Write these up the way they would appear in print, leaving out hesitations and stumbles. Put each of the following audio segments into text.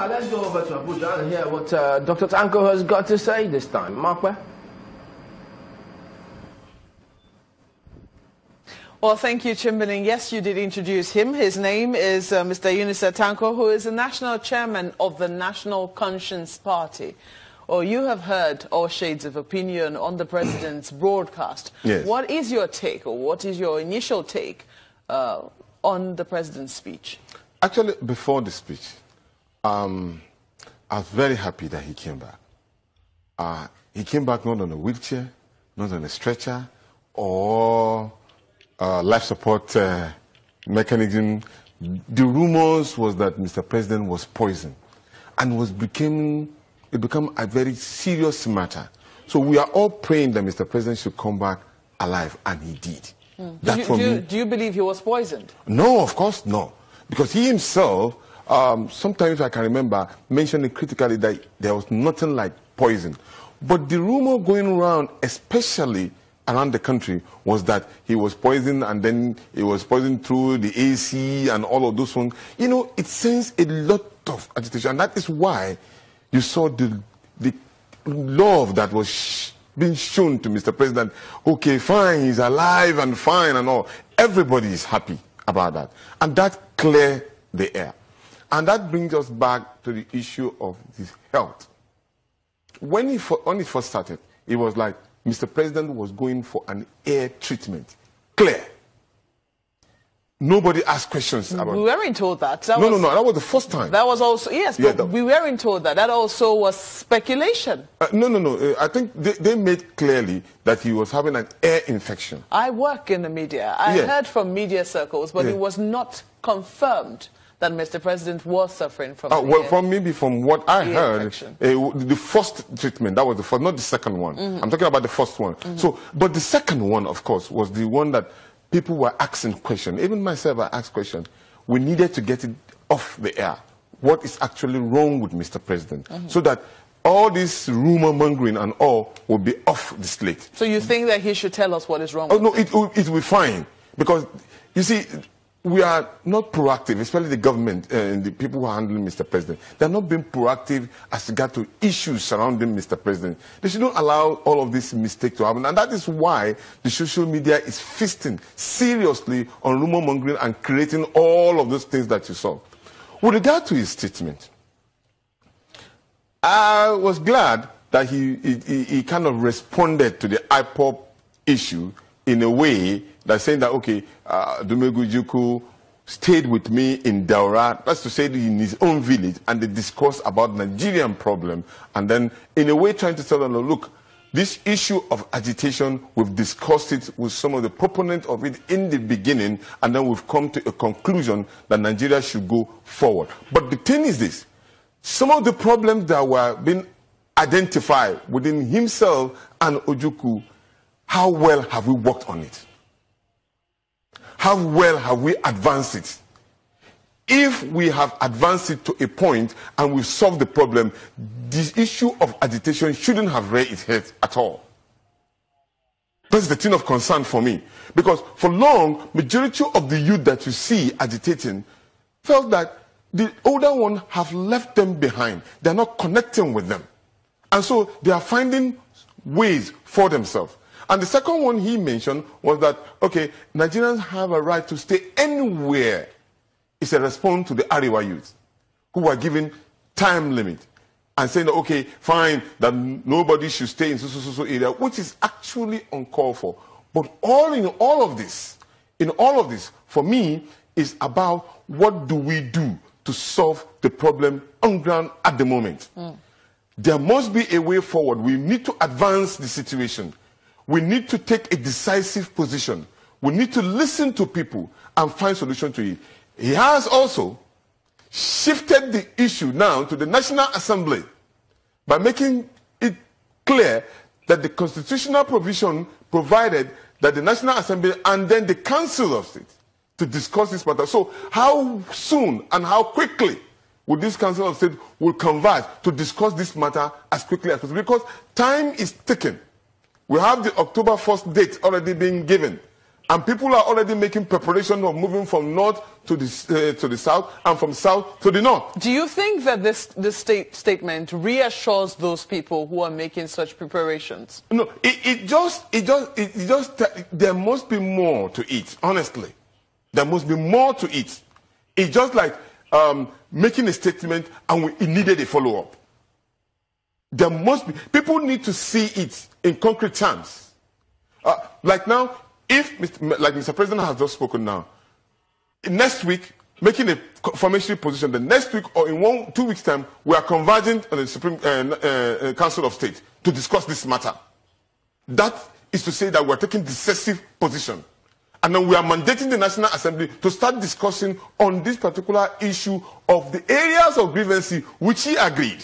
Let's go over to Abuja and hear what Dr. Tanko has got to say this time. Markwe? Well, thank you, Chimberlin. Yes, you did introduce him. His name is Mr. Unisa Tanko, who is the national chairman of the National Conscience Party. Or you have heard all shades of opinion on the president's broadcast. Yes. What is your take, or what is your initial take on the president's speech? Actually, before the speech, I was very happy that he came back. He came back not on a wheelchair, not on a stretcher, or life support mechanism. The rumors was that Mr. President was poisoned, and it became a very serious matter. So we are all praying that Mr. President should come back alive, and he did. Do you believe he was poisoned? No, of course not. Because he himself, sometimes I can remember mentioning critically that there was nothing like poison. But the rumor going around, especially around the country, was that he was poisoned, and then he was poisoned through the AC and all of those things. You know, it sends a lot of agitation. And that is why you saw the love that was being shown to Mr. President. Okay, fine, he's alive and fine and all. Everybody is happy about that. And that cleared the air. And that brings us back to the issue of his health. When it first started, it was like Mr. President was going for an air treatment. Clear. Nobody asked questions about it. We weren't told that. No, that was the first time. That was also, yes, Yeah, but we weren't told that. That also was speculation. No. I think they made clearly that he was having an air infection. I work in the media. I heard from media circles, but it was not confirmed that Mr. President was suffering from from what I heard, infection. The first treatment, that was the first, not the second one. I'm talking about the first one. So, but the second one, of course, was the one that people were asking questions. Even myself, I asked questions. We needed to get it off the air. What is actually wrong with Mr. President? So that all this rumor mongering and all will be off the slate. So you think that he should tell us what is wrong? Oh, no, it will be fine. Because, you see, we are not proactive, especially the government and the people who are handling Mr. President. They're not being proactive as regard to issues surrounding Mr. President. They should not allow all of this mistake to happen. And that is why the social media is feasting seriously on rumor mongering and creating all of those things that you saw. With regard to his statement, I was glad that he kind of responded to the IPOP issue in a way that saying that, okay, Dumegu Juku stayed with me in Daura, that's to say in his own village, and they discussed about Nigerian problem, and then in a way trying to tell them, look, this issue of agitation, we've discussed it with some of the proponents of it in the beginning, and then we've come to a conclusion that Nigeria should go forward. But the thing is this, some of the problems that were being identified within himself and Ojukwu, how well have we worked on it? How well have we advanced it? If we have advanced it to a point and we've solved the problem, this issue of agitation shouldn't have raised its head at all. That's the thing of concern for me. Because for long, majority of the youth that you see agitating felt that the older ones have left them behind. They're not connecting with them. And so they are finding ways for themselves. And the second one he mentioned was that, okay, Nigerians have a right to stay anywhere. It's a response to the Ariwa youth who were given time limit and saying, okay, fine, that nobody should stay in so area, which is actually uncalled for. But in all of this, for me, is about what do we do to solve the problem on ground at the moment. There must be a way forward. We need to advance the situation. We need to take a decisive position. We need to listen to people and find solution to it. He has also shifted the issue now to the National Assembly by making it clear that the constitutional provision provided that the National Assembly and then the Council of State to discuss this matter. So how soon and how quickly would this Council of State will converge to discuss this matter as quickly as possible? Because time is ticking. We have the October 1st date already being given. And people are already making preparation of moving from north to the south and from south to the north. Do you think that this statement reassures those people who are making such preparations? No, there must be more to it, honestly. There must be more to it. It's just like making a statement and it needed a follow-up. There must be, people need to see it in concrete terms. Like now, like Mr. President has just spoken now, next week, making a formatory position, the next week or in 2 weeks' time, we are converging on the Supreme Council of State to discuss this matter. That is to say that we are taking decisive position. And then we are mandating the National Assembly to start discussing on this particular issue of the areas of grievances which he agreed.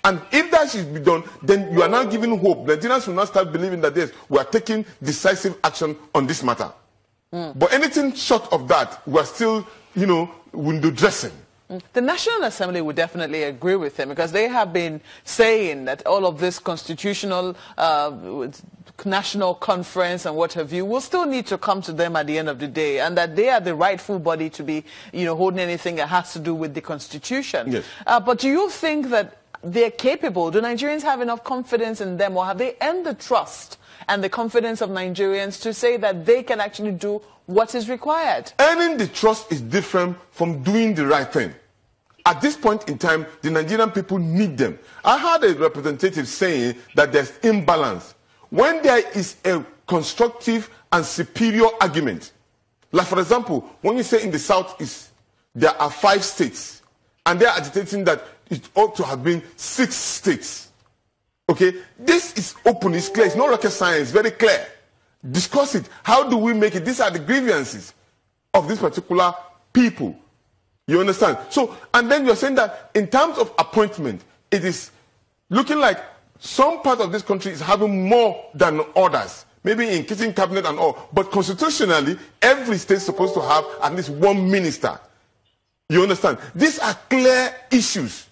And if that should be done, then you are now giving hope. Nigerians will now start believing that yes, we are taking decisive action on this matter. But anything short of that, we are still, window dressing. The National Assembly would definitely agree with him because they have been saying that all of this constitutional national conference and what have you will still need to come to them at the end of the day, and that they are the rightful body to be, holding anything that has to do with the Constitution. Yes. But do you think that they're capable? Do Nigerians have enough confidence in them, or have they earned the trust and the confidence of Nigerians to say that they can actually do what is required? Earning the trust is different from doing the right thing. At this point in time, the Nigerian people need them. I heard a representative saying that there's imbalance. When there is a constructive and superior argument, like for example, when you say in the Southeast, there are 5 states, and they're agitating that it ought to have been 6 states. Okay, this is open, it's clear, it's not rocket science, very clear. Discuss it. How do we make it? These are the grievances of this particular people. You understand? So, and then you're saying that in terms of appointment, it is looking like some part of this country is having more than others. Maybe in kitchen cabinet and all. But constitutionally, every state is supposed to have at least 1 minister. You understand? These are clear issues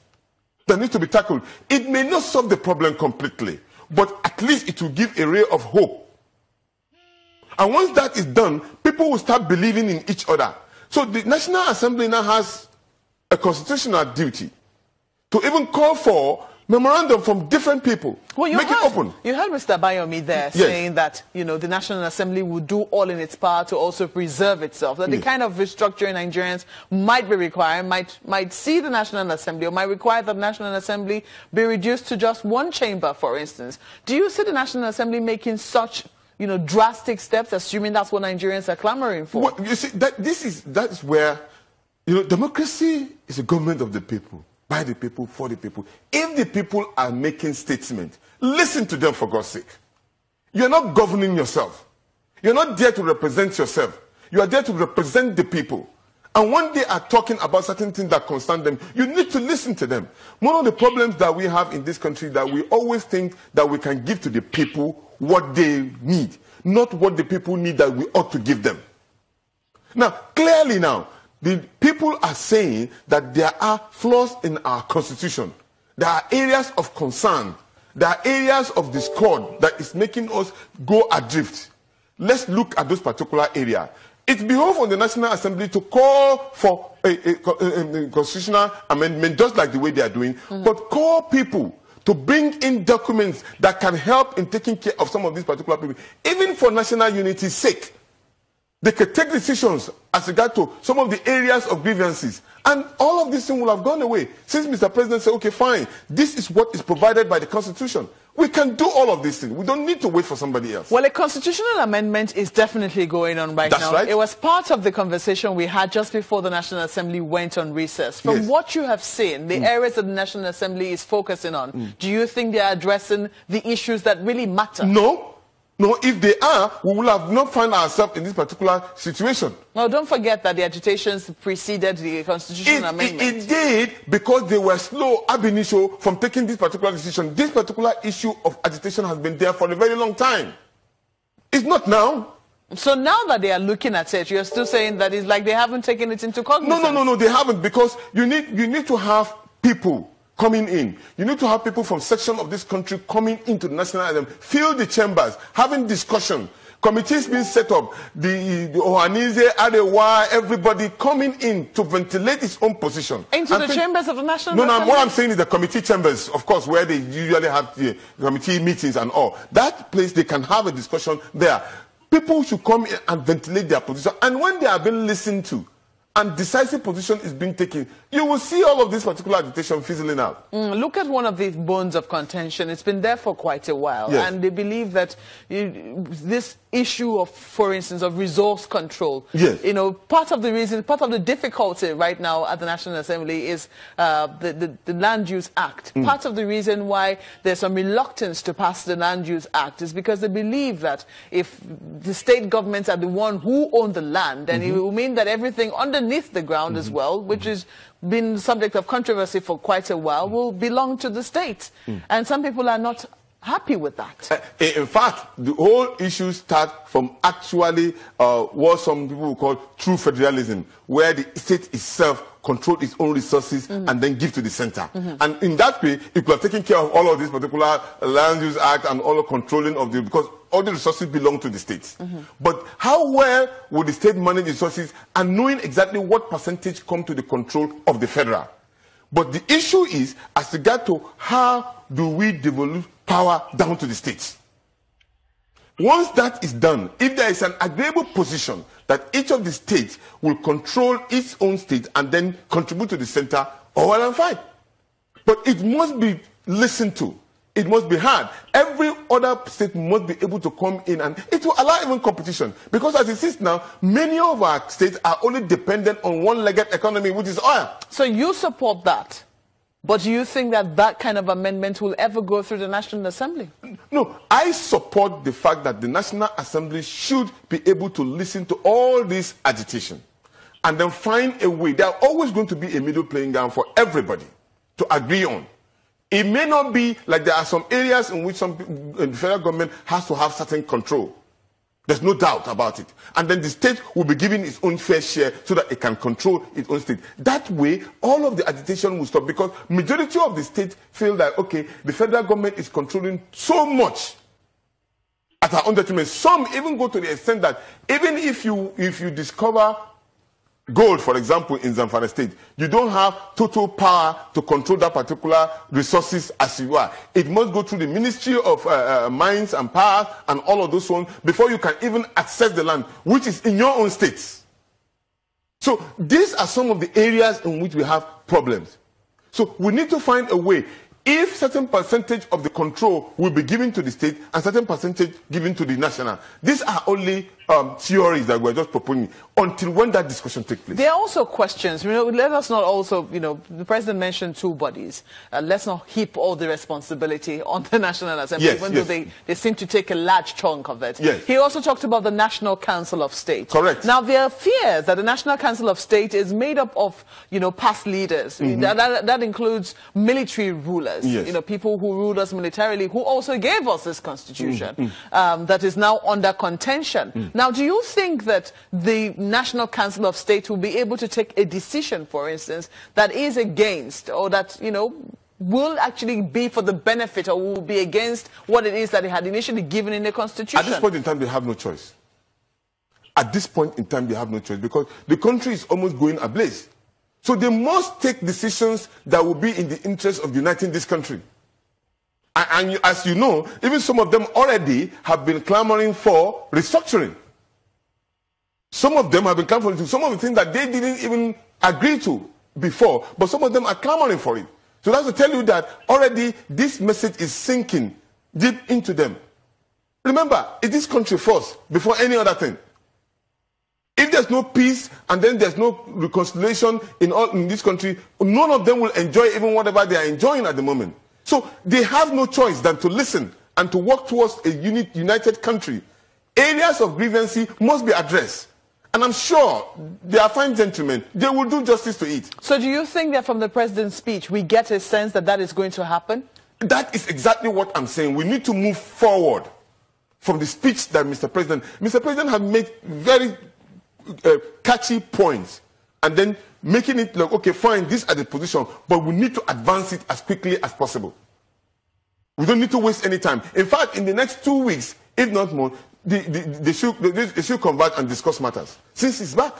that need to be tackled. It may not solve the problem completely, but at least it will give a ray of hope. And once that is done, people will start believing in each other. So the National Assembly now has a constitutional duty to even call for memorandum from different people. Well, Make it open. You heard Mr. Bayomi there saying that, the National Assembly would do all in its power to also preserve itself. That the kind of restructuring Nigerians might be requiring might see the National Assembly, or might require that the National Assembly be reduced to just 1 chamber, for instance. Do you see the National Assembly making such drastic steps, assuming that's what Nigerians are clamoring for? Well, you see, that is where, democracy is a government of the people, by the people, for the people. If the people are making statements, listen to them for God's sake. You're not governing yourself. You're not there to represent yourself. You are there to represent the people. And when they are talking about certain things that concern them, you need to listen to them. One of the problems that we have in this country is that we always think that we can give to the people what they need, not what the people need that we ought to give them. Now, clearly now, the people are saying that there are flaws in our constitution. There are areas of concern. There are areas of discord that is making us go adrift. Let's look at those particular areas. It behoves on the National Assembly to call for a constitutional amendment, just like the way they are doing, but call people to bring in documents that can help in taking care of some of these particular people, even for national unity's sake. They could take decisions as regard to some of the areas of grievances. And all of these things will have gone away. Since Mr. President said, okay, fine, this is what is provided by the Constitution. We can do all of these things. We don't need to wait for somebody else. Well, a constitutional amendment is definitely going on right now. That's right. It was part of the conversation we had just before the National Assembly went on recess. From what you have seen, the areas that the National Assembly is focusing on, do you think they are addressing the issues that really matter? No. No, if they are, we will have not found ourselves in this particular situation. No, don't forget that the agitations preceded the constitutional amendment. It did, because they were slow ab initio from taking this particular decision. This particular issue of agitation has been there for a very long time. It's not now. So now that they are looking at it, you're still saying that it's like they haven't taken it into cognizance? No, they haven't, because you need to have people coming in. You need to have people from sections of this country coming into the National Assembly, fill the chambers, having discussion, Committees being set up, the Ohanese, Arewa, everybody coming in to ventilate its own position. Into the chambers of the National Assembly? No, what I'm saying is the committee chambers, of course, where they usually have the committee meetings and all. That place, they can have a discussion there. People should come in and ventilate their position. And when they are being listened to, and decisive position is being taken, you will see all of this particular agitation fizzling out. Look at one of these bones of contention. It's been there for quite a while. Yes. And they believe that this issue of, for instance, of resource control, yes. you know, part of the reason, part of the difficulty right now at the National Assembly is the Land Use Act. Part of the reason why there's some reluctance to pass the Land Use Act is because they believe that if the state governments are the one who own the land, then it will mean that everything underneath the ground as well, which has been subject of controversy for quite a while, will belong to the state. And some people are not happy with that. In fact, the whole issue starts from actually what some people will call true federalism, where the state itself control its own resources and then give to the center. And in that way, it could have taken care of all of this particular Land Use Act and all the controlling of the, because all the resources belong to the states. But how well would the state manage resources and knowing exactly what percentage come to the control of the federal? But the issue is, as regard to how do we devolve power down to the states? Once that is done, if there is an agreeable position that each of the states will control its own state and then contribute to the center, all well and fine. But it must be listened to. It must be heard. Every other state must be able to come in, and it will allow even competition. Because as it is now, many of our states are only dependent on one-legged economy, which is oil. So you support that? But do you think that that kind of amendment will ever go through the National Assembly? No, I support the fact that the National Assembly should be able to listen to all this agitation and then find a way. There are always going to be a middle playing ground for everybody to agree on. It may not be like there are some areas in which some people, the federal government has to have certain control. There's no doubt about it. And then the state will be given its own fair share so that it can control its own state. That way, all of the agitation will stop, because majority of the states feel that, okay, the federal government is controlling so much at our own detriment. Some even go to the extent that even if you discover gold, for example, in Zamfara State, you don't have total power to control that particular resources as you are. It must go through the Ministry of Mines and Power and all of those ones before you can even access the land, which is in your own states. So these are some of the areas in which we have problems. So we need to find a way. If certain percentage of the control will be given to the state and certain percentage given to the national, these are only theories that we're just proposing until when that discussion takes place. There are also questions. You know, let us not also, you know, the president mentioned two bodies. Let's not heap all the responsibility on the National Assembly, yes, even though they seem to take a large chunk of it. Yes. He also talked about the National Council of State. Correct. Now, there are fears that the National Council of State is made up of, you know, past leaders. That includes military rulers, yes. you know, people who ruled us militarily, who also gave us this constitution that is now under contention. Now, do you think that the National Council of State will be able to take a decision, for instance, that is against, or that, you know, will actually be for the benefit, or will be against what it is that they had initially given in the Constitution? At this point in time, they have no choice. At this point in time, they have no choice, because the country is almost going ablaze. So they must take decisions that will be in the interest of uniting this country. And as you know, even some of them already have been clamoring for restructuring. Some of them have been clamoring for some of the things that they didn't even agree to before, but some of them are clamoring for it. So that's to tell you that already this message is sinking deep into them. Remember, it is country first before any other thing. If there's no peace and then there's no reconciliation in this country, none of them will enjoy even whatever they are enjoying at the moment. So they have no choice than to listen and to work towards a united country. Areas of grievances must be addressed. And I'm sure they are fine gentlemen. They will do justice to it. So do you think that from the president's speech, we get a sense that that is going to happen? That is exactly what I'm saying. We need to move forward from the speech that Mr. President has made very catchy points, and then making it like, okay, fine, these are the position, but we need to advance it as quickly as possible. We don't need to waste any time. In fact, in the next 2 weeks, if not more, they should converge and discuss matters since he's back.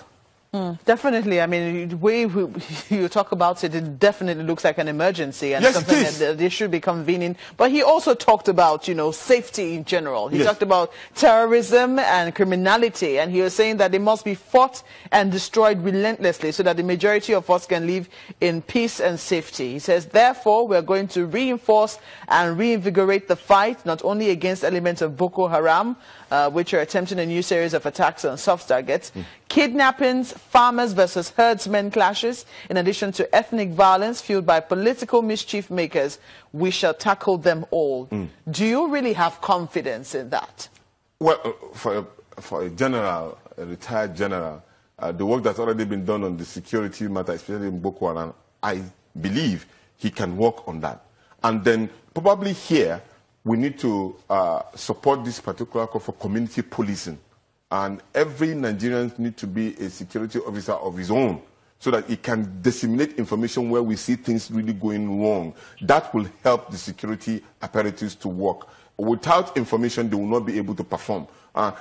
Definitely. I mean, the way you talk about it, it definitely looks like an emergency and yes, something that they should be convening. But he also talked about, you know, safety in general. He talked about terrorism and criminality, and he was saying that they must be fought and destroyed relentlessly so that the majority of us can live in peace and safety. He says, therefore, we're going to reinforce and reinvigorate the fight, not only against elements of Boko Haram, which are attempting a new series of attacks on soft targets, kidnappings, farmers versus herdsmen clashes, in addition to ethnic violence fueled by political mischief makers. We shall tackle them all. Do you really have confidence in that? Well, for a general, a retired general, the work that's already been done on the security matter, especially in Boko Haram, I believe he can work on that. And then probably here, we need to support this particular call for community policing. And every Nigerian needs to be a security officer of his own so that he can disseminate information where we see things really going wrong. That will help the security apparatus to work. Without information, they will not be able to perform.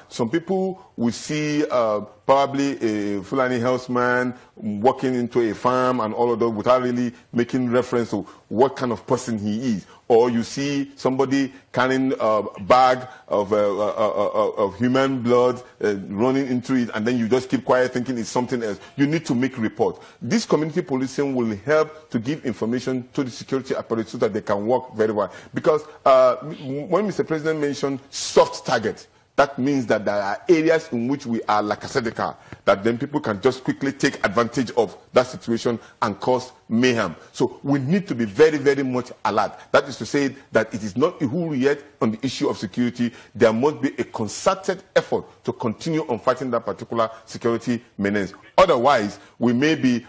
Some people will see probably a Fulani herdsman walking into a farm and all of that without really making reference to what kind of person he is. Or you see somebody carrying a bag of human blood running into it, and then you just keep quiet thinking it's something else. You need to make a report. This community policing will help to give information to the security apparatus so that they can work very well. Because when Mr. President mentioned soft targets, that means that there are areas in which we are like a sedeka, that then people can just quickly take advantage of that situation and cause mayhem. So we need to be very, very much alert. That is to say that it is not a who yet on the issue of security. There must be a concerted effort to continue on fighting that particular security menace. Otherwise, we may be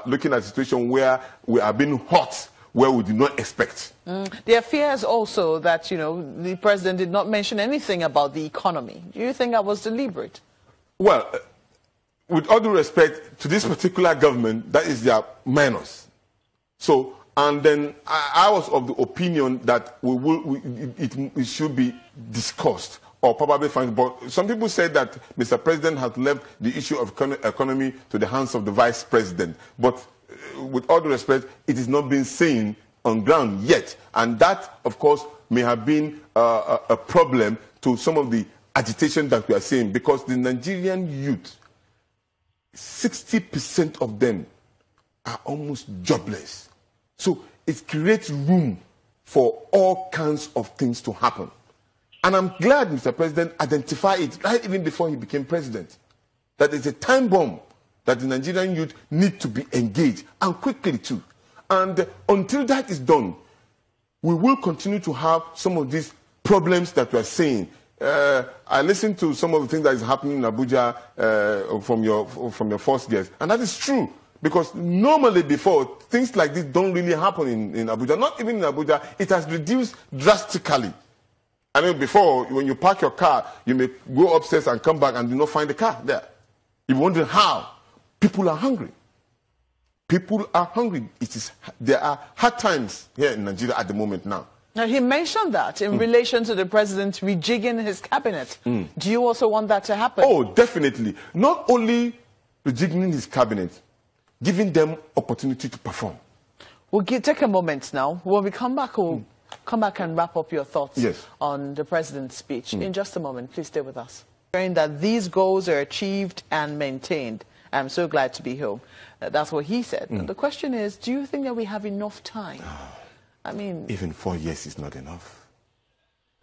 looking at a situation where we are being hot where we did not expect. There are fears also that, you know, the president did not mention anything about the economy. Do you think that was deliberate? Well, with all due respect to this particular government, that is their minus. So, and then I was of the opinion that it should be discussed or probably fine. But some people said that Mr. President has left the issue of economy to the hands of the vice president. But with all due respect, it is not been seen on ground yet. And that, of course, may have been a problem to some of the agitation that we are seeing, because the Nigerian youth, 60% of them are almost jobless. So it creates room for all kinds of things to happen. And I'm glad Mr. President identified it right even before he became president, that it's a time bomb that the Nigerian youth need to be engaged, and quickly too. And until that is done, we will continue to have some of these problems that we are seeing. I listened to some of the things that is happening in Abuja from your first guest, and that is true. Because normally before, things like this don't really happen in Abuja. Not even in Abuja, it has reduced drastically. I mean, before, when you park your car, you may go upstairs and come back and do not find the car there. You're wondering how. People are hungry. People are hungry. There are hard times here in Nigeria at the moment now. Now, he mentioned that in relation to the president rejigging his cabinet. Do you also want that to happen? Oh, definitely. Not only rejigging his cabinet, giving them opportunity to perform. We'll take a moment now. When we come back, we'll come back and wrap up your thoughts on the president's speech. In just a moment, please stay with us. Hearing that these goals are achieved and maintained. I'm so glad to be home. That's what he said. The question is, do you think that we have enough time? I mean, even 4 years is not enough.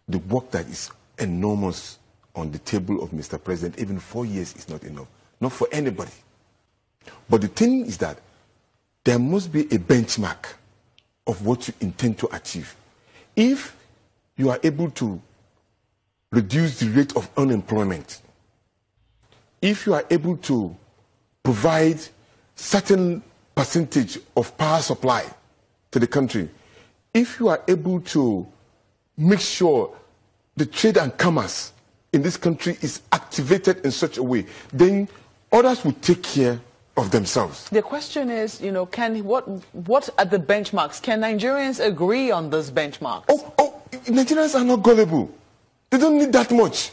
The work that is enormous on the table of Mr. President, even 4 years is not enough. Not for anybody. But the thing is that there must be a benchmark of what you intend to achieve. If you are able to reduce the rate of unemployment, if you are able to provide certain percentage of power supply to the country, if you are able to make sure the trade and commerce in this country is activated in such a way, then others will take care of themselves. The question is, you know, what are the benchmarks? Can Nigerians agree on those benchmarks? Nigerians are not gullible. They don't need that much.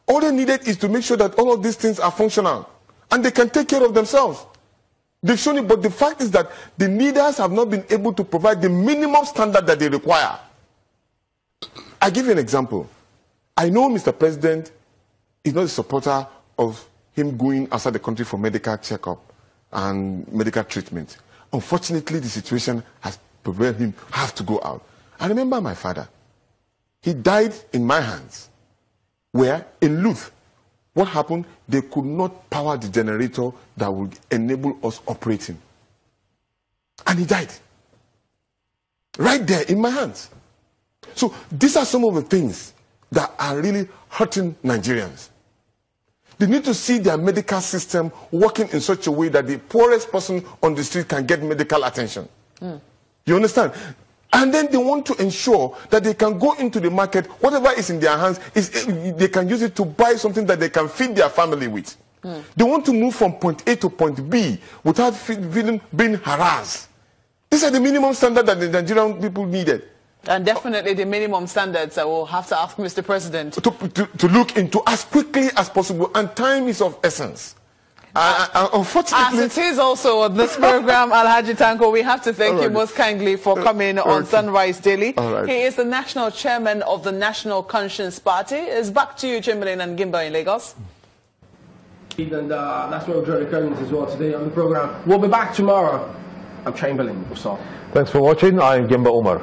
All they needed is to make sure that all of these things are functional and they can take care of themselves. They've shown it, but the fact is that the leaders have not been able to provide the minimum standard that they require. I give you an example. I know Mr. President is not a supporter of him going outside the country for medical checkup and medical treatment. Unfortunately, the situation has prevailed him have to go out. I remember my father. He died in my hands. Where in Luth, what happened? They could not power the generator that would enable us operating. And he died. Right there in my hands. So these are some of the things that are really hurting Nigerians. They need to see their medical system working in such a way that the poorest person on the street can get medical attention. You understand? And then they want to ensure that they can go into the market, whatever is in their hands, they can use it to buy something that they can feed their family with. They want to move from point A to point B without being harassed. These are the minimum standards that the Nigerian people needed. And definitely the minimum standards I will have to ask Mr. President to look into as quickly as possible, and time is of essence. Unfortunately, as it is also on this program, Alhaji Tanko, we have to thank you most kindly for coming on Sunrise Daily. He is the national chairman of the National Conscience Party. It's back to you, Chamberlain and Gimba in Lagos. And National Jerry Collins as well today on the program. We'll be back tomorrow. I'm Chamberlain. Thanks for watching. I'm Gimba Umar.